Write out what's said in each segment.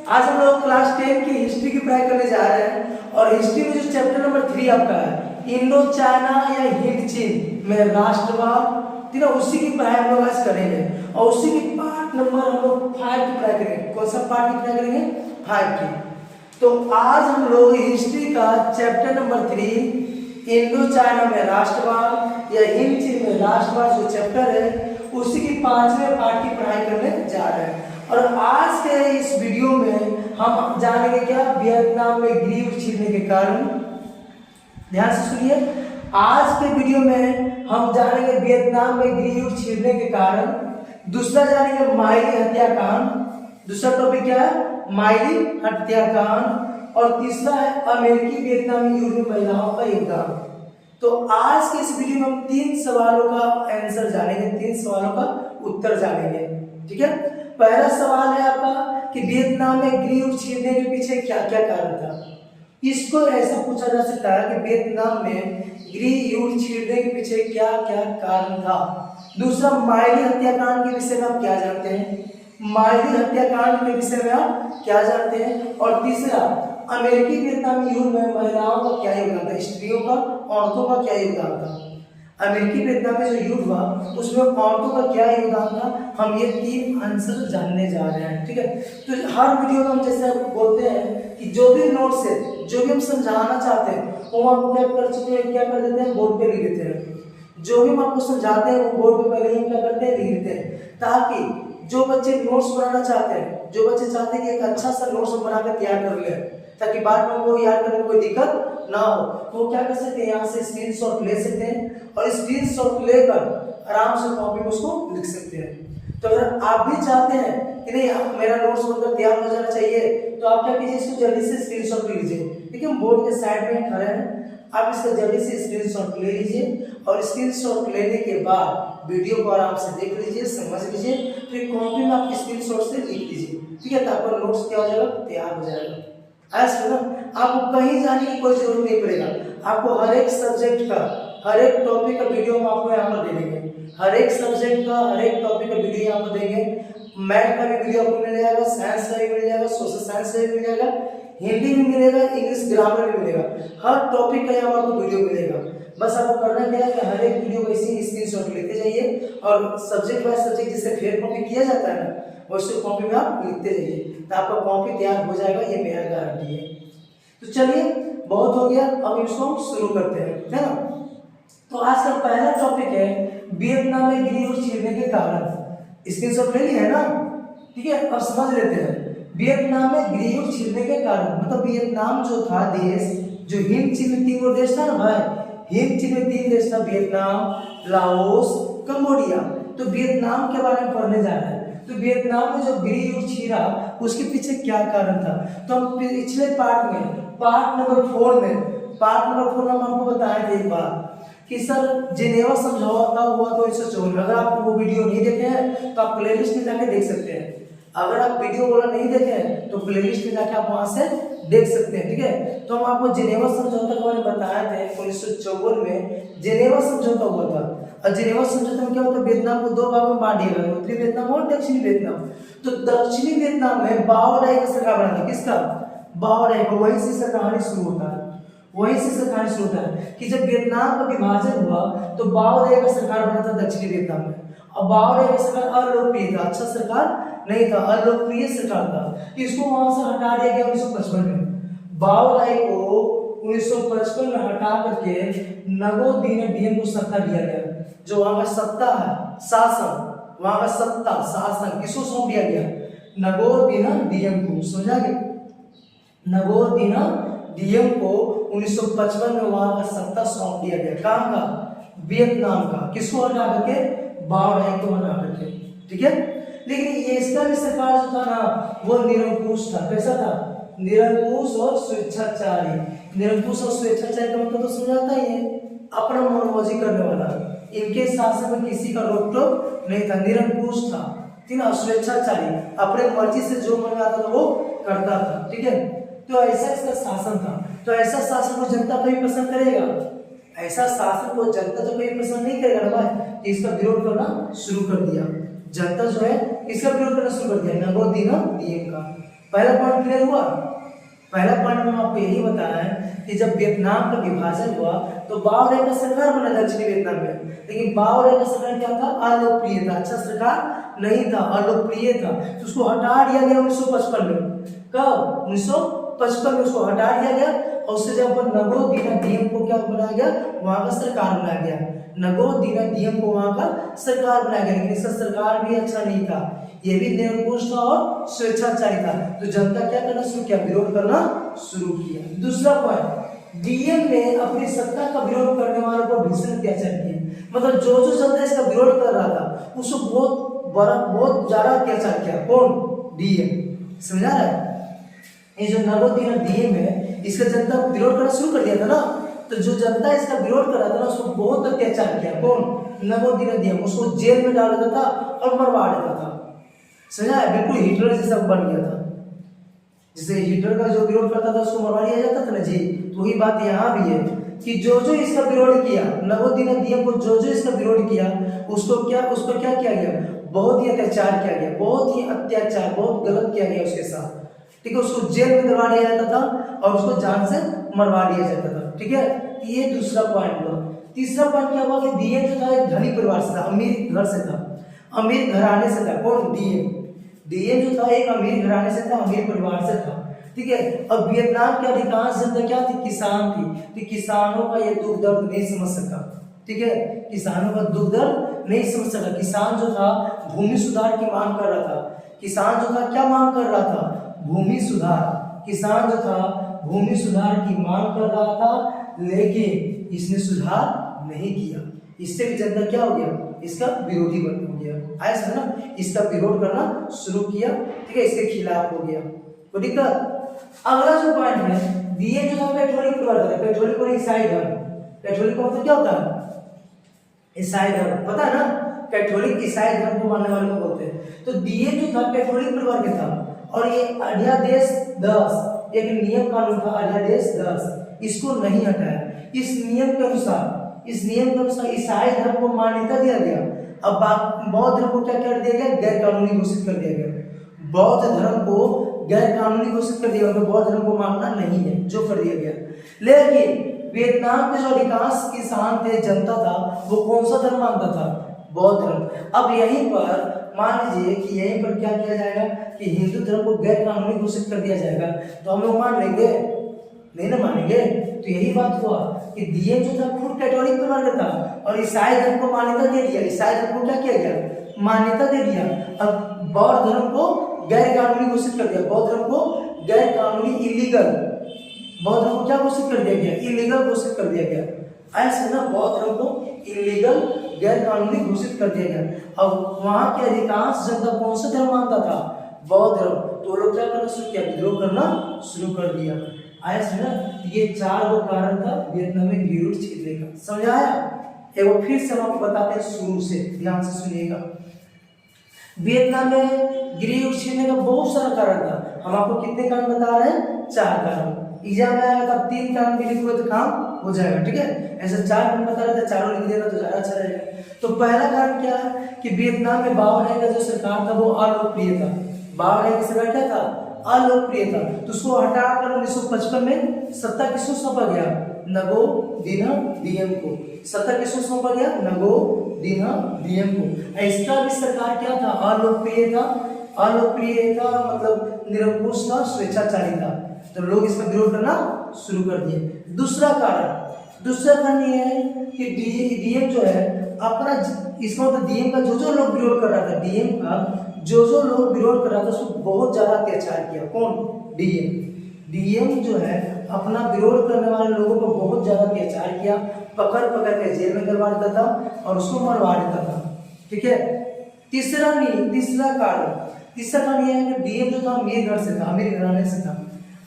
आज हम लोग क्लास 10 की हिस्ट्री की पढ़ाई करने जा रहे हैं और हिस्ट्री में जो चैप्टर नंबर 3 आपका है इंडो चाइना या हिंद चीन में राष्ट्रवाद, ठीक है, उसी की पढ़ाई हम लोग आज करेंगे और उसी की पार्ट नंबर हम लोग 5 की पढ़ाई करेंगे। कौन सा पार्ट की पढ़ाई करेंगे? 5 की। तो आज हम लोग हिस्ट्री का चैप्टर नंबर 3 इंडो चाइना में राष्ट्रवाद या हिंद चीन में राष्ट्रवाद जो चैप्टर है उसी की 5वें पार्ट की पढ़ाई करने जा रहे हैं। और आज के इस वीडियो में हम जानेंगे क्या वियतनाम में ग्रीव छिड़ने के कारण। ध्यान से सुनिए, आज के वीडियो में हम जानेंगे वियतनाम में ग्रीव छिड़ने के कारण। दूसरा जानेंगे माइली हत्याकांड। दूसरा टॉपिक क्या है? माइली हत्याकांड। और तीसरा है अमेरिकी वियतनामी युद्ध में महिलाओं का योगदान। तो आज के इस वीडियो में हम 3 सवालों का आंसर जानेंगे, 3 सवालों का उत्तर जानेंगे। ठीक है, पहला सवाल है आपका कि वियतनाम में ग्रीव छिड़ने के पीछे क्या क्या कारण था। इसको ऐसा पूछा जा सकता है कि वियतनाम में ग्रीव छिड़ने के पीछे क्या क्या कारण था। दूसरा, माइली हत्याकांड के विषय में आप क्या जानते हैं? माइली हत्याकांड के विषय में आप क्या जानते हैं? और तीसरा, अमेरिकी वियतनामी युद्ध में महिलाओं का क्या योगदान था, स्त्रियों का, औरतों का क्या योगदान था। अमेरिकी वियतनाम में जो युद्ध हुआ उसमें औरतों का क्या योगदान था, हम ये 3 आंसर जानने जा रहे हैं। ठीक है, तो हर वीडियो में हम जैसे बोलते हैं कि जो भी नोट्स है, जो भी हम समझाना चाहते हैं वो हम क्या कर चुके हैं, क्या कर देते हैं, बोर्ड पे लिख देते हैं। जो भी हम आपको समझाते हैं वो बोर्ड पे पहले ही क्या करते हैं, लिख देते हैं, ताकि जो बच्चे नोट्स बनाना चाहते हैं, जो बच्चे चाहते हैं कि एक अच्छा सा नोट्स बनाकर तैयार कर ले ताकि बाद में वो याद करने में कोई दिक्कत ना हो, तो क्या कर सकते हैं, यहाँ से स्क्रीनशॉट ले सकते हैं और स्क्रीनशॉट लेकर आराम से कॉपी में उसको लिख सकते हैं। तो अगर आप भी चाहते हैं कि नहीं मेरा नोट्स बनकर तैयार हो जाना चाहिए तो आप क्या कीजिए, इसको जल्दी से स्क्रीनशॉट ले लीजिए। ठीक है, बोर्ड के साइड में खड़े हैं, आप इसका जल्दी से स्क्रीनशॉट ले लीजिए और स्क्रीनशॉट लेने के बाद वीडियो को आराम से देख लीजिए, समझ लीजिए, फिर कॉपी में आप स्क्रीनशॉट से लिख लीजिए। ठीक है, तो आपका नोट्स क्या हो जाएगा, तैयार हो जाएगा। ऐसा ना आपको कहीं जाने की कोई जरूरत नहीं पड़ेगा। आपको हर एक सब्जेक्ट का, हर एक टॉपिक का वीडियो हम आपको यहाँ पर दे देंगे। हर एक सब्जेक्ट का, हर एक टॉपिक का वीडियो यहाँ पर देंगे। मैथ का भी वीडियो आपको मिल जाएगा, साइंस का भी मिल जाएगा, सोशल साइंस का भी मिल जाएगा, हिंदी भी मिलेगा, इंग्लिश ग्रामर भी मिलेगा। हर टॉपिक का यहाँ आपको वीडियो मिलेगा। बस आपको करना क्या है कि हर एक वीडियो को इसी स्क्रीनशॉट लेते जाइए और सब्जेक्ट बाय सब्जेक्ट जिससे फेयर कॉपी किया जाता है ना, वैसे कॉपी में आप लिखते जाइए, तो आपका कॉपी तैयार हो जाएगा, ये मेरा गारंटी है। तो चलिए, बहुत हो गया, अब इसको हम शुरू करते हैं, है ना। तो आज का पहला टॉपिक है वियतनाम में ग्रीव छिड़ने के कारण। स्क्रीनशॉट ले लिया है ना, ठीक है। अब समझ लेते हैं वियतनाम में ग्रीव छिड़ने के कारण। मतलब वियतनाम जो था देश, जो हिंद चीन में 3 देश था ना भाई, हिंद चीन में 3 देश था, वियतनाम, लाओस, कंबोडिया। तो वियतनाम के बारे में पढ़ने जा रहे हैं। तो वियतनाम में जो ग्रीव छिड़ा उसके पीछे क्या कारण था, तो हम पिछले पार्ट में, पार्ट नंबर 4 में हम आपको बताए थे एक बार कि सर जिनेवा समझौता हुआ तो 1954। अगर आप वो वीडियो नहीं देखे हैं तो आप प्लेलिस्ट में जाके देख सकते हैं। अगर आप वीडियो वाला नहीं देखे हैं तो प्लेलिस्ट में जाके आप वहां से देख सकते हैं। ठीक है, तो हम आपको जिनेवा समझौता के बारे में बताए थे। 1954 में जिनेवा समझौता हुआ था। और जिनेवा समझौता में क्या होता है, वियतनाम को 2 भागों में बांट दिया गया, उत्तरी वियतनाम और दक्षिणी वियतनाम। तो दक्षिणी वियतनाम में बाओ डाई का सरकार बना था। किसका? बाओ डाई का। वहीं से कहानी शुरू होता है, वहीं से कहानी शुरू होता है कि जब वियतनाम का विभाजन हुआ तो बाओ डाई का सरकार बना था दक्षिणी वियतनाम में। और बाओ डाई का सरकार अलोकप्रिय था, अच्छा सरकार नहीं था, अलोकप्रिय सरकार था। इसको वहां से हटा दिया गया 1955 में। बाओ डाई को 1955 में हटा करके नगो दीन डीएम को सत्ता दिया गया। जो वहां का सत्ता है, शासन, वहां का सत्ता शासन किसको सौंप दिया गया? नगो दीन डीएम को। समझा गया? नगो दीन डीएम को 1955 में वहां का सत्ता सौंप दिया गया। कहां का? वियतनाम का। किसको हटा करके? बाओ डाई को हटा करके। ठीक है, लेकिन ये इसका भी सरकार जो था ना वो निरंकुश था। कैसा था? निरंकुश और स्वेच्छाचारी। निरंकुश और स्वेच्छाचारी का मतलब तो समझाता ही है, अपना मनोमर्जी करने वाला। इनके शासन में किसी का रोक टोक नहीं था, निरंकुश था, ठीक है। स्वेच्छाचारी, अपने मर्जी से जो मन में आता था वो करता था। ठीक है, तो ऐसा इसका शासन था। तो ऐसा शासन को जनता कभी पसंद करेगा? ऐसा शासन को जनता तो कभी पसंद नहीं करेगा ना भाई। इसका विरोध करना शुरू कर दिया जनता जो है, इसका विरोध करना शुरू कर दिया नगो दीन डीएम का। पहला पॉइंट क्लियर हुआ। पहला पॉइंट में आपको यही बताया है कि जब वियतनाम का विभाजन हुआ तो बाओ रे का सरकार बना दक्षिणी वियतनाम में, लेकिन बाओ रे का सरकार क्या था, अलोकप्रिय था, अच्छा सरकार नहीं था, अलोकप्रिय था, तो उसको हटा दिया गया 1955 में। कब? 1955 में उसको हटा दिया गया और उससे जब नगो दीना डीएम को क्या बनाया गया, वहां का सरकार बनाया गया, नगो दीना डीएम को वहां का सरकार बनाया गया। लेकिन इसका सरकार भी अच्छा नहीं था, ये भी निरंकुश था और स्वेच्छाचारी था। तो जनता क्या करना शुरू किया, विरोध करना शुरू किया। दूसरा पॉइंट, डीएम ने अपनी सत्ता का विरोध करने वालों को भीषण अत्याचार किया, मतलब जो जो जनता इसका विरोध कर रहा था उसको बहुत ज्यादा अत्याचार किया। कौन? डीएम। समझा रहा है? ये जो नगोदीना डीएम है, इसका जनता विरोध करना शुरू कर दिया था ना, तो जो जनता इसका विरोध कर रहा था ना उसको बहुत अत्याचार किया। कौन? नगोदीना डीएम। उसको जेल में डाल देता था और मरवा देता था। समझा है? बिल्कुल हिटलर जैसा बन गया था। जैसे हिटलर का जो विरोध करता था उसको मरवा दिया जाता था ना जी, तो वही बात यहाँ भी है कि जो जो इसका विरोध किया, नगोदीना डीएम को जो जो इसका विरोध किया उसको क्या किया गया, बहुत ही अत्याचार किया गया, बहुत ही अत्याचार, बहुत गलत किया गया उसके साथ। ठीक है, उसको जेल में दबा दिया जाता था और उसको जान से मरवा दिया जाता था। ठीक है, ये दूसरा पॉइंट हुआ। तीसरा पॉइंट क्या हुआ कि डीएम जो था एक धनी परिवार से था, अमीर घर से था, अमीर घराने से था। कौन? डीएम। डीएम जो था एक अमीर घराने से था, अमीर परिवार से था। ठीक है, अब वियतनाम की अधिकांश जनता क्या थी, किसान थी, तो किसानों का ये दुख दर्द नहीं समझ सका। ठीक है, किसानों का दुख दर्द नहीं समझ सका। किसान जो था भूमि सुधार की मांग कर रहा था। किसान जो था क्या मांग कर रहा था, भूमि सुधार। किसान जो था भूमि सुधार की मांग कर रहा था, लेकिन इसने सुधार नहीं किया। इससे भी जनता क्या हो गया, इसका विरोधी बन गया। ऐसा ना, इसका विरोध करना शुरू किया। ठीक है, इसके खिलाफ हो गया। तो दिक्कत। अगला जो पॉइंट है, डीएम जो था कैथोलिक परिवार था, कैथोलिक और ईसाई धर्म। कैथोलिक का मतलब क्या होता है, ईसाई धर्म, पता है ना, कैथोलिक ईसाई धर्म को मानने वाले को बोलते हैं। तो डीएम जो था कैथोलिक परिवार के था और ये अध्यादेश 10 एक नियम कानून था, अध्यादेश 10 इसको नहीं हटाया। इस नियम के अनुसार ईसाई धर्म को मान्यता दिया गया। अब बौद्ध धर्म को क्या कर दिया गया, गैर कानूनी घोषित कर दिया गया। बौद्ध धर्म को गैर कानूनी घोषित कर दिया गया, बौद्ध धर्म को मानना नहीं है, जो कर दिया गया। लेकिन वियतनाम के जो अधिकांश किसान थे, जनता था, वो कौन सा धर्म मानता था, बौद्ध धर्म। अब यहीं पर मान लीजिए कि यहीं पर क्या किया जाएगा कि हिंदू धर्म को गैर कानूनी घोषित कर दिया जाएगा, तो हम लोग मान लेंगे, नहीं ना मानेंगे। तो यही बात हुआ कि डीएम जो था खुद कैथोलिक परिवार का था और ईसाई धर्म को मान्यता दे दिया। ईसाई धर्म को क्या किया गया, मान्यता दे दिया। अब बौद्ध धर्म को गैर कानूनी घोषित कर दिया, बौद्ध धर्म को गैर कानूनी, इलीगल, बौद्ध धर्म को क्या घोषित कर दिया गया, इलीगल घोषित कर दिया गया। ऐसे ना, बौद्ध धर्म को इलीगल, गैर कानूनी घोषित कर दिया गया। अब वहां के अधिकांश जनता कौन सा धर्म मानता था, बौद्ध धर्म। तो लोग क्या करना शुरू किया, विद्रोह करना शुरू कर दिया। ऐसे ना, ये 4 वो कारण था वियतनाम में गिरोह छिड़ने का। समझ आया? एक बार फिर से हम आपको बताते हैं शुरू से, ध्यान से सुनिएगा। वियतनाम में गिरोह छिड़ने का बहुत सारा कारण था। हम आपको कितने कारण बता रहे हैं, 4 कारण। एग्जाम में आया था 3 कारण भी लिखे हुए तो काम हो जाएगा। ठीक है, ऐसे 4 कारण बता रहे थे, चारों लिख देना तो ज्यादा अच्छा रहेगा। तो पहला कारण क्या है कि वियतनाम में बाओ रे का जो सरकार था वो अलोकप्रिय था। बाओ रे की सरकार क्या था, अलोकप्रिय था। तो उसको हटाकर 1955 में सत्ता किसको सौंपा गया, नगो दीना डीएम को। सत्ता किसको सौंपा गया, नगो दीना डीएम को। इसका भी सरकार क्या था, अलोकप्रिय था। अलोकप्रिय था मतलब निरंकुश था, स्वेच्छाचारी था। तो लोग इसका विरोध करना शुरू कर दिए। दूसरा कारण ये है कि डीएम जो है अपना, इसका मतलब डीएम का जो लोग विरोध कर रहा था, डीएम का जो लोग विरोध कर रहा था उसको बहुत ज्यादा अत्याचार किया। कौन, डीएम जो है अपना विरोध करने वाले लोगों को बहुत ज्यादा अत्याचार किया, पकड़ के जेल में डलवा देता था और उसको मरवा देता था। ठीक है, तीसरा कारण यह है कि डीएम जो था अमीर घर से था, अमीर घराने से था।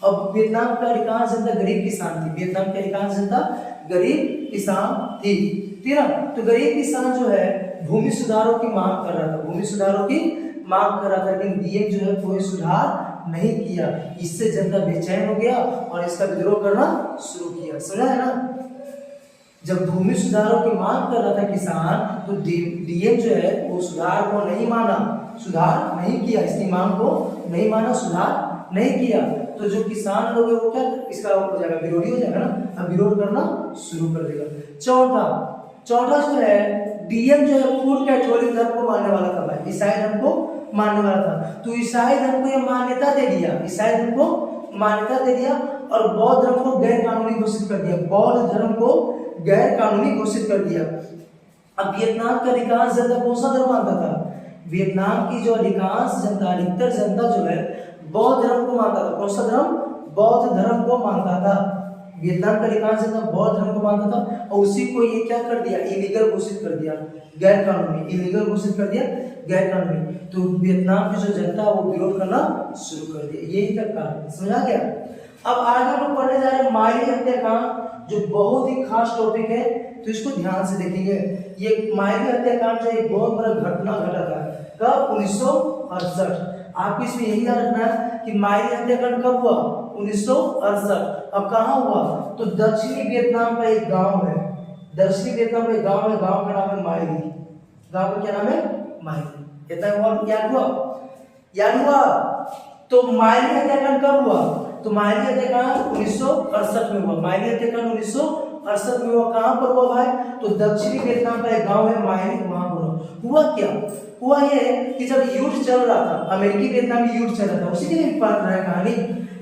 अब वियतनाम का अधिकांश जनता गरीब किसान थी, वियतनाम की अधिकांश जनता गरीब किसान थी। ठीक है, तो गरीब किसान जो है भूमि सुधारों की मांग कर रहा था, लेकिन डीएम जो है कोई सुधार नहीं किया। इससे जनता बेचैन हो गया और इसका विद्रोह करना शुरू किया। समझा है ना? जब भूमि सुधारों की मांग कर रहा था किसान, तो डीएम जो है वो सुधार को नहीं माना, सुधार नहीं किया, इसकी मांग को नहीं माना, सुधार नहीं किया तो जो किसान लोग है वो क्या इसका हो जाएगा, विरोधी हो जाएगा ना, अब विरोध करना शुरू कर देगा। चौथा जो है डीएम जो है फुल कैथोलिक धर्म को मानने वाला था भाई, ईसाई धर्म को मानने वाला था। तो ईसाई धर्म को ये मान्यता दे दिया, ईसाई धर्म को मान्यता दे दिया और बौद्ध धर्म को गैर कानूनी घोषित कर दिया, बौद्ध धर्म को गैर कानूनी घोषित कर दिया। अब वियतनाम का अधिकांश जनता कौन सा धर्म मानता था? वियतनाम की जो अधिकांश जनता, अधिकतर जनता जो है बौद्ध धर्म को मानता था। कौन सा धर्म? बौद्ध धर्म को मानता था। वियतनाम का अधिकांश जनता बौद्ध धर्म को मानता था और उसी को ये क्या कर दिया, इलीगल घोषित कर दिया, गैर कानूनी, इलीगल घोषित कर दिया, गैर कानूनी। तो वियतनाम की जो जनता है वो विरोध करना शुरू कर दिया, यही तक कारण, समझा गया। अब आगे हम लोग पढ़ने जा रहे हैं माइली हत्याकांड, जो बहुत ही खास टॉपिक है, तो इसको ध्यान से देखेंगे। ये माइली हत्याकांड जो एक बहुत बड़ा घटना घटा था, कब? 1968। आपको इसमें यही याद रखना है कि माइली हत्याकांड कब हुआ? 1968। अब कहाँ हुआ? तो दक्षिणी वियतनाम का एक गांव है, दक्षिणी वियतनाम का एक गांव है, गांव का नाम है माइली। गांव का क्या नाम है? माइली। इतना और याद हुआ? याद हुआ? तो माइली हत्याकांड कब हुआ? तो माइली हत्याकांड 1968 में हुआ। माइली हत्याकांड 1968 में हुआ। कहाँ पर हुआ भाई? तो दक्षिणी वियतनाम का एक गांव है माइली, वहां हुआ। हुआ क्या? हुआ ये कि जब युद्ध चल रहा था, अमेरिकी वियतनामी युद्ध चल रहा था, उसी के लिए पढ़ रहा है कहानी,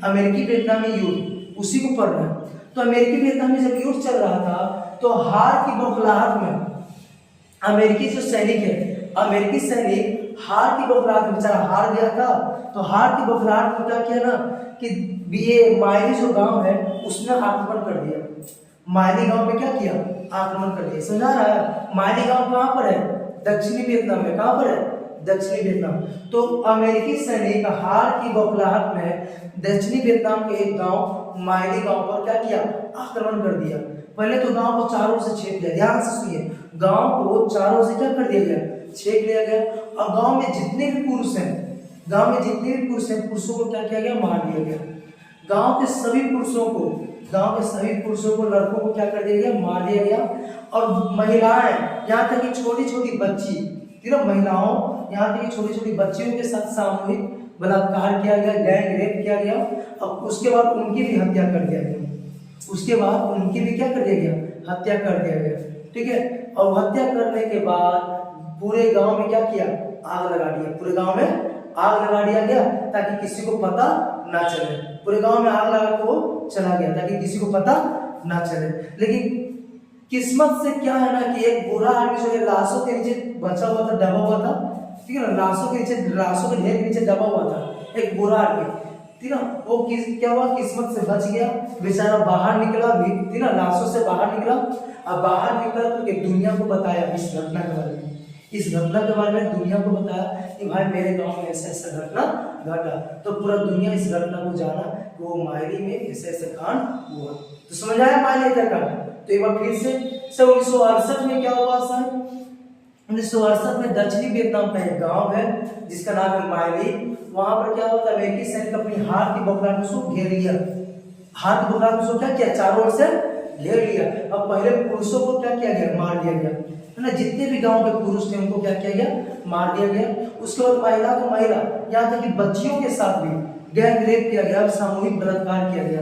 अमेरिकी वियतनामी युद्ध, उसी को पढ़ रहा है। तो अमेरिकी वियतनामी जब युद्ध चल रहा था तो हार की बौखलाहट में अमेरिकी जो सैनिक है, अमेरिकी सैनिक हार की बौखलाहट में, बेचारा हार गया था, तो हार की बौखलाहट में क्या किया ना कि ये माइली जो गांव है उसने आक्रमण कर दिया। माइली गांव में क्या किया? आक्रमण कर दिया। समझा रहा है? माइली गांव कहाँ पर है? दक्षिणी वियतनाम में। कहाँ पर है? दक्षिणी वियतनाम। तो अमेरिकी सैनिक हार की बौखलाहट में दक्षिणी वियतनाम के एक गांव माइली गांव पर क्या किया? आक्रमण कर दिया। पहले तो गांव को चारों से छेद दिया, ध्यान से सुनिए, गांव को चारों से क्या कर दिया गया? छेद लिया गया। और गांव में जितने भी पुरुष हैं, गांव में जितने भी पुरुष हैं, पुरुषों को क्या किया गया? मार दिया गया। गांव के सभी पुरुषों को, गांव के सभी पुरुषों को, लड़कों को क्या कर दिया गया? मार दिया गया। और महिलाएं, यहाँ तक कि छोटी छोटी बच्ची, महिलाओं, यहाँ तक कि छोटी छोटी बच्चियों के साथ सामूहिक बलात्कार किया गया, गैंग रेप किया गया। और उसके बाद उनकी भी हत्या कर दिया गया। उसके बाद उनकी भी क्या कर दिया गया? हत्या कर दिया गया। ठीक है। और हत्या करने के बाद पूरे गांव में क्या किया? आग लगा दिया। पूरे गांव में आग लगा दिया गया ताकि किसी को पता ना चले। पूरे गांव में आग लगा के वो चला गया ताकि किसी को पता ना चले। लेकिन किस्मत से क्या है ना कि एक बूढ़ा आदमी जो है लाशों के नीचे बचा हुआ था, दबा हुआ था, ठीक है ना, लाशों के नीचे, लाशों के ढेर के नीचे दबा हुआ था एक बूढ़ा आदमी, ठीक है। वो क्या हुआ? किस्मत से बच गया, बेचारा बाहर निकला भी, ठीक है, लाशों से बाहर निकला। अब बाहर निकला तो एक दुनिया को बताया इस घटना के बारे में, इस घटना के बारे में दुनिया को बताया कि भाई मेरे गांव में ऐसा ऐसा घटना घटा। तो पूरा दुनिया इस घटना को जाना कि वो माइली में ऐसे ऐसे कांड हुआ। तो समझ आया माइली हत्याकांड? तो एक बार फिर से 1968 में क्या हुआ सर? 1968 में दक्षिणी वियतनाम का एक गांव है जिसका नाम है माइली। वहां पर क्या होता है? अमेरिकी सैनिक अपनी हार की बौखलाहट में उसको घेर लिया। हार की बौखलाहट में उसको क्या किया? चारों ओर से घेर लिया। अब पहले पुरुषों को क्या किया गया? मार दिया गया, है ना। जितने भी गांव के पुरुष थे उनको क्या किया गया? मार दिया गया। उसके बाद महिला को महिला, यहाँ तक कि बच्चियों के साथ भी गैंग रेप किया गया, सामूहिक बलात्कार किया गया।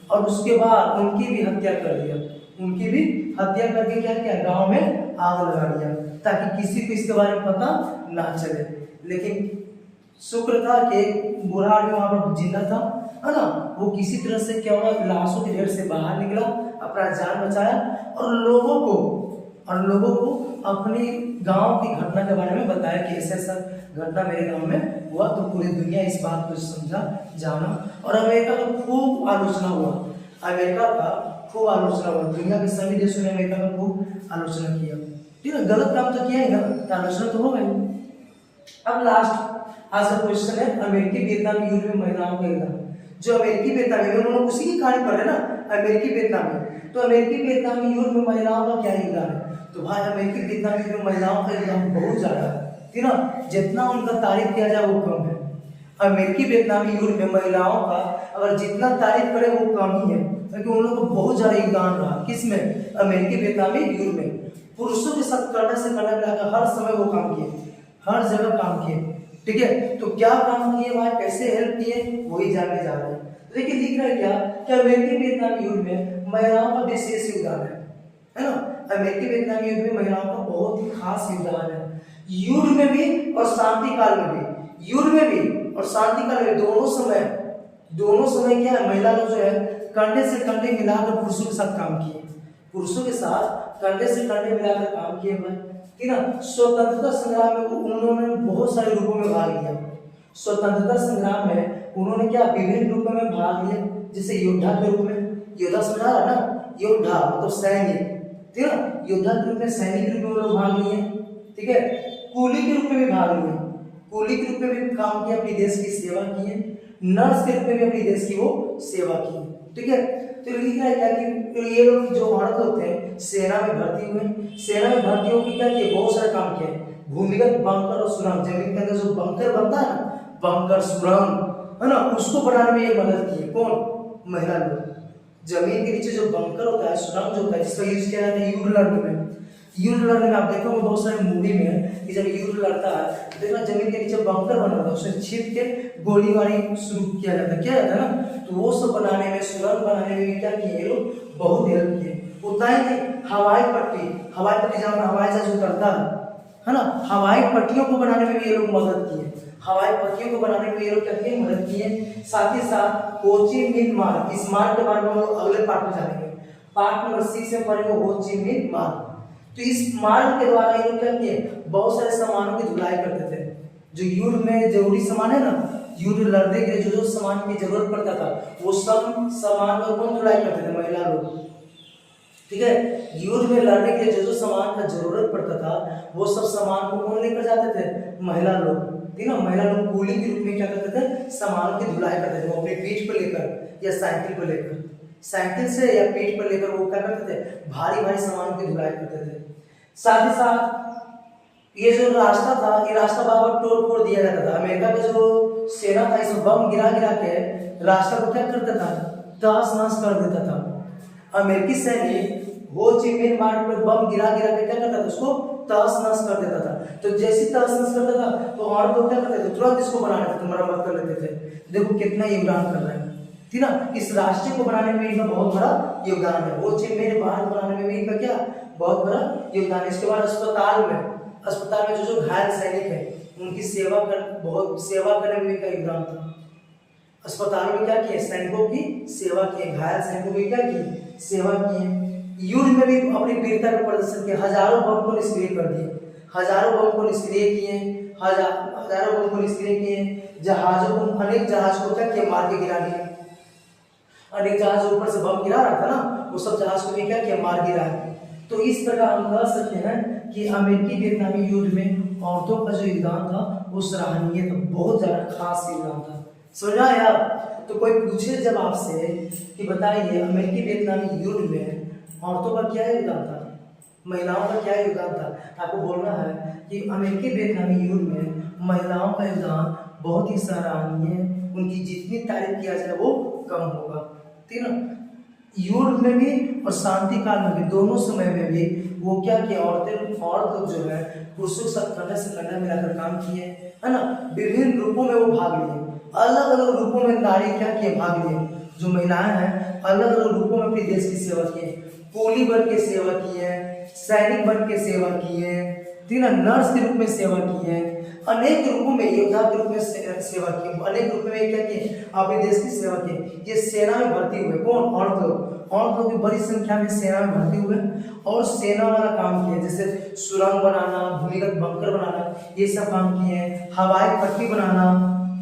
और उसके बाद उनकी भी हत्या कर दिया। उनकी भी हत्या करके क्या किया? गांव में आग लगा दिया ताकि किसी को इसके बारे में पता ना चले। लेकिन शुक्र था कि बूढ़ा आदमी वहां पर जिंदा था, है ना। वो किसी तरह से क्या हुआ? लाशों के ढेर से बाहर निकला, अपना जान बचाया और लोगों को अपनी गांव की घटना के बारे में बताया कि ऐसा ऐसा घटना मेरे गांव में हुआ। तो पूरी दुनिया इस बात को समझा, जाना। और अमेरिका का खूब आलोचना हुआ, अमेरिका का खूब आलोचना हुआ। दुनिया के सभी देशों ने अमेरिका का खूब आलोचना किया, ठीक है। गलत काम तो किया ही ना, आलोचना तो हो गई। अब लास्ट आज का क्वेश्चन है अमेरिकी वियतनामी युद्ध में महिलाओं का योगदान। जो अमेरिकी वियतनामी, हम लोग उसी की कहानी पढ़ रहे ना, अमेरिकी वियतनामी। तो अमेरिकी वियतनामी युद्ध में महिलाओं का क्या योगदान है? तो भाई अमेरिकी वियतनामी युद्ध में महिलाओं का योगदान बहुत ज्यादा है, ठीक है ना। जितना उनका तारीफ किया जाए वो कम है। अमेरिकी वियतनामी युद्ध में महिलाओं का अगर जितना तारीफ करे वो कम ही है, क्योंकि उन लोगों को बहुत ज्यादा योगदान रहा। किसमें? अमेरिकी वियतनामी युद्ध में। पुरुषों के साथ करने से करने मिलाकर हर समय वो काम किए, हर जगह काम किए, ठीक है, तो क्या काम किए भाई, कैसे हेल्प किए, वही जानने जा रहे हैं। तो देखिए लिख रहा है क्या अमेरिकी वियतनाम युद्ध में महिलाओं का विशेष योगदान है ना। अमेरिकी वियतनाम युद्ध में महिलाओं का बहुत ही खास योगदान है, युद्ध में भी और शांति काल में भी। युद्ध में भी और शांति काल में दोनों समय क्या है, महिला लोग जो है कंधे से कंधे मिलाकर पुरुषों के साथ काम किए, पुरुषों के साथ कंधे से कंधे मिलाकर काम किए भाई, ठीक ना। स्वतंत्रता संग्राम में उन्होंने बहुत सारे रूपों में भाग लिया। स्वतंत्रता संग्राम में उन्होंने क्या विभिन्न रूपों में भाग लिया, जैसे योद्धा के रूप में, योद्धा समझा रहा ना, योद्धा मतलब सैनिक, ठीक है, योद्धा के रूप में, सैनिक के रूप में लोग भाग लिए, ठीक है। कूली के रूप में भी भाग लिए, कूली के रूप में भी काम किया, अपनी देश की सेवा की है। नर्स के रूप में भी अपनी देश की वो सेवा की, ठीक है। तो लिखा है क्या कि ये लोग जो औरत होते हैं सेना में भर्ती हुए, सेना में भर्ती होकर क्या किए, बहुत सारे काम किए। भूमिगत बंकर और सुरंग, जमीन के अंदर जो बंकर बनता है ना, बंकर सुरंग है ना, उसको बनाने में ये मदद की है। कौन? महिला लोग। जमीन के नीचे जो बंकर होता है, सुरंग जो होता है, जिसका यूज किया जाता है युद्ध लड़ने में। युद्ध लड़ने में आप देखोगे बहुत सारे मूवी में कि जब युद्ध लड़ता है तो देखना जमीन के नीचे बंकर बना होता है, उसमें छिप के गोलीबारी शुरू किया जाता है ना। तो वो सब बनाने में, सुरंग बनाने में भी क्या किए ये लोग, बहुत हेल्प किए। उतना ही नहीं, हवाई पट्टी जहाँ पर हवाई जहाज उतरता है ना, हवाई पट्टियों को बनाने में भी ये लोग मदद किए। हवाई पट्टियों को बनाने में ये लोग क्या किए, मदद किए। साथ ही साथ हो ची मिन्ह मार्ग, इस मार्ग के बारे में हम लोग अगले पार्ट में जानेंगे। पार्ट नंबर 6 में पढ़ेंगे हो ची मिन्ह मार्ग। तो इस मार्ग के द्वारा ये लोग क्या किए, बहुत सारे सामानों की धुलाई करते थे। जो युद्ध में जरूरी सामान है ना, युद्ध लड़ने के लिए जो सामान की जरूरत पड़ता था, वो सब सामान का कौन धुलाई करते थे, महिला लोग, ठीक है। युद्ध में लड़ने के लिए जो सामान का जरूरत पड़ता था, वो सब सामान को कौन लेकर जाते थे, महिला लोग, ठीक है। महिला लोग कूली के रूप में क्या करते थे, सामानों की धुलाई करते थे। वो अपनी पीठ पर लेकर या साइकिल पर लेकर, साइकिल से या पीठ पर लेकर वो क्या करते थे, भारी भारी सामानों की धुलाई करते थे। साथ ही साथ ये जो रास्ता था, ये रास्ता बार तोड़ फोड़ दिया जाता था। अमेरिका का जो सेना था, इसमें बम गिरा गिरा के रास्ता को क्या करता था, तहस नहस कर देता था। अमेरिकी सैनिक हो ची मिन्ह मार्ग पर बम गिरा गिरा के क्या करता था, उसको तहस नहस कर देता था। तो जैसे तहस नहस करता था तो और लोग क्या करते थे, तुरंत इसको बना लेते थे, मरम्मत कर लेते थे। देखो कितना योगदान कर रहा है, ठीक ना। इस राष्ट्र को बनाने में इनका बहुत बड़ा योगदान है। हो ची मिन्ह मार्ग बनाने में भी इनका क्या बहुत बड़ा योगदान है। इसके बाद अस्पताल में जो घायल सैनिक है उनकी सेवा करने में इनका योगदान था। अस्पताल में क्या किए, सैनिकों की सेवा किए, घायल सैनिकों की क्या की, सेवा किए। युद्ध में भी अपनी वीरता का प्रदर्शन किया, हजारों बम को निष्क्रिय कर दिए, हजारों बम को निष्क्रिय किए। जहाजों को, अनेक जहाज को क्या किया, मार के गिरा दिए। अनेक जहाज ऊपर से बम गिरा रहा था ना, वो सब जहाज को भी क्या किया, मार गिरा। तो इस प्रकार हम कह सकते हैं कि अमेरिकी वियतनामी युद्ध में औरतों का जो योगदान था वो सराहनीय था, बहुत ज्यादा खास योगदान था। समझा यार। तो कोई पूछे जब आपसे कि बताइए अमेरिकी वियतनामी युद्ध में औरतों का क्या योगदान था, महिलाओं का क्या योगदान था, आपको बोलना है कि अमेरिकी वियतनामी युद्ध में महिलाओं का योगदान बहुत ही सराहनीय है। उनकी जितनी तारीफ किया जाए वो कम होगा, ठीक है ना। युद्ध में भी और शांति काल में भी, दोनों समय में भी वो क्या किया, औरत लोग जो है पुरुषों के साथ कंधा से कंधा मिलाकर काम किए, है ना। विभिन्न रूपों में वो भाग लिए, अलग अलग रूपों में नारी क्या किए, भाग लिए। जो महिलाएं हैं अलग अलग रूपों में अपने देश की सेवा किए, कूली बन के सेवा की है, सैनिक बन के सेवा की है, ठीक है, नर्स के रूप में सेवा की है, अनेक रूपों में योद्धा के रूप में सेवा की, अनेक रूपों में क्या किए, अपने देश की सेवा की। ये सेना में भर्ती हुए, कौन, औरत लोग की बड़ी संख्या में सेना में भर्ती हुए और सेना वाला काम किए, जैसे सुरंग बनाना, भूमिगत बंकर बनाना, ये सब काम किए हैं। हवाई पट्टी बनाना,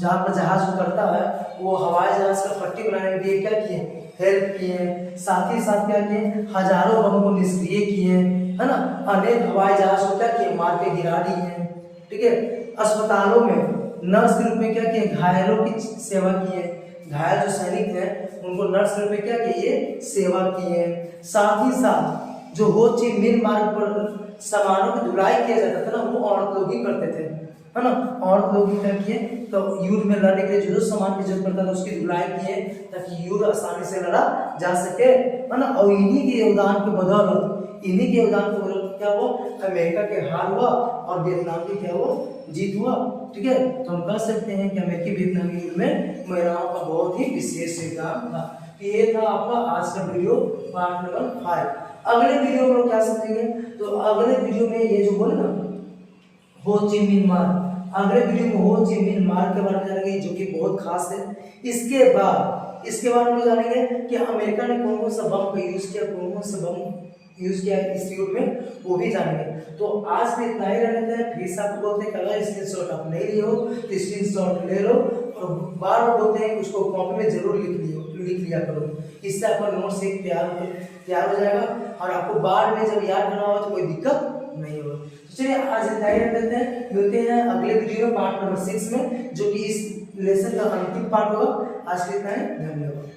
जहाँ पर जहाज उतरता है वो हवाई जहाज का पट्टी बनाने में भी क्या किए, हेल्प किए। साथ ही साथ क्या किए, हजारों बम को निष्क्रिय किए, है ना। अनेक हवाई जहाज को क्या किए, मार के गिरा दिए, ठीक है। अस्पतालों में नर्स के रूप में क्या किए, घायलों की सेवा किए, घायल जो सैनिक हैं उनको नर्स के रूप में क्या किए, सेवा किए। साथ ही साथ जो हो ची मिन्ह मार्ग पर सामानों की धुलाई किया जाता था ना, वो औरत लोग ही करते थे, है ना। औरत लोग ही क्या किए, तो युद्ध में लड़ने के लिए जो सामान की जरूरत पड़ता था उसकी धुलाई किए ताकि युद्ध आसानी से लड़ा जा सके, है ना। और इन्हीं के योगदान के बदौलत क्या हुआ, अमेरिका के हार हुआ और वियतनाम की क्या हुआ, जीत हुआ। ठीक है। तो हम कह सकते हैं कि अमेरिकी वियतनामी युद्ध में महिलाओं का बहुत ही विशेष योगदान था। ये था आपका आज का वीडियो पार्ट नंबर 5। अगले वीडियो में हम क्या समझेंगे, तो अगले वीडियो में ये जो बोले ना हो ची मिन्ह मार्ग, अगले वीडियो में हो ची मिन्ह मार्ग के बारे में जानेंगे जो कि बहुत खास है। इसके बाद हम जानेंगे कि अमेरिका ने कौन कौन सा बम का यूज किया, कौन कौन सा बम यूज किया इस युद्ध में, वो भी जानेंगे। तो आज में इतना ही रहने हैं। फिर से आपको बोलते हैं कि अगर स्क्रीनशॉट आप नहीं लिए हो तो स्क्रीनशॉट ले लो, और बार बार बोलते हैं उसको कॉपी में जरूर लिख लिया करो। इससे आपका नोट्स एक तैयार हो जाएगा और आपको बाद में जब याद करना हो तो कोई दिक्कत नहीं होगा। तो चलिए आज इतना ही रहते हैं, मिलते हैं अगले वीडियो में पार्ट नंबर 6 में, जो कि इस लेसन का अंतिम पार्ट होगा। आज के इतना ही, धन्यवाद।